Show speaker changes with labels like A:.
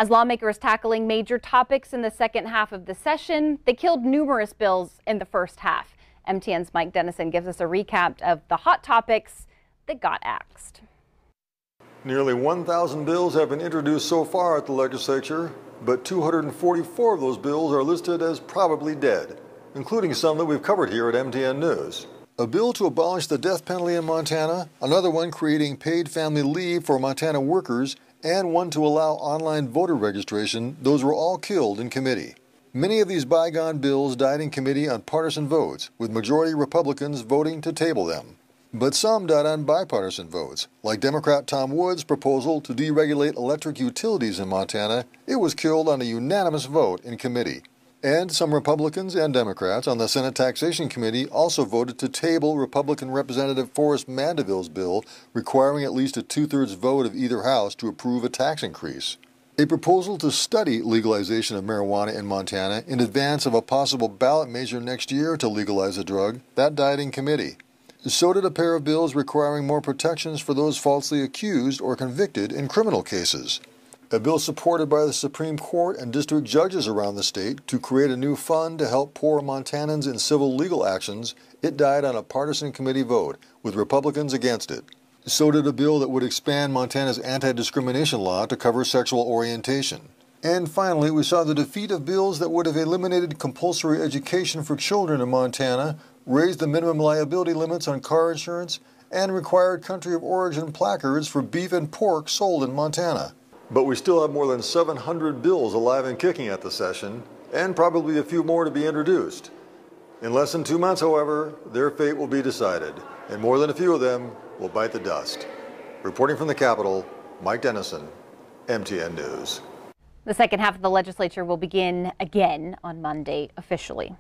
A: As lawmakers tackling major topics in the second half of the session, they killed numerous bills in the first half. MTN's Mike Dennison gives us a recap of the hot topics that got axed.
B: Nearly 1,000 bills have been introduced so far at the legislature, but 244 of those bills are listed as probably dead, including some that we've covered here at MTN News. A bill to abolish the death penalty in Montana, another one creating paid family leave for Montana workers, and one to allow online voter registration. Those were all killed in committee. Many of these bygone bills died in committee on partisan votes, with majority Republicans voting to table them. But some died on bipartisan votes, like Democrat Tom Woods' proposal to deregulate electric utilities in Montana. It was killed on a unanimous vote in committee. And some Republicans and Democrats on the Senate Taxation Committee also voted to table Republican Representative Forrest Mandeville's bill requiring at least a two-thirds vote of either house to approve a tax increase. A proposal to study legalization of marijuana in Montana in advance of a possible ballot measure next year to legalize the drug, that died in committee. So did a pair of bills requiring more protections for those falsely accused or convicted in criminal cases. A bill supported by the Supreme Court and district judges around the state to create a new fund to help poor Montanans in civil legal actions, it died on a partisan committee vote, with Republicans against it. So did a bill that would expand Montana's anti-discrimination law to cover sexual orientation. And finally, we saw the defeat of bills that would have eliminated compulsory education for children in Montana, raised the minimum liability limits on car insurance, and required country of origin placards for beef and pork sold in Montana. But we still have more than 700 bills alive and kicking at the session, and probably a few more to be introduced. In less than 2 months, however, their fate will be decided, and more than a few of them will bite the dust. Reporting from the Capitol, Mike Dennison, MTN News.
A: The second half of the legislature will begin again on Monday officially.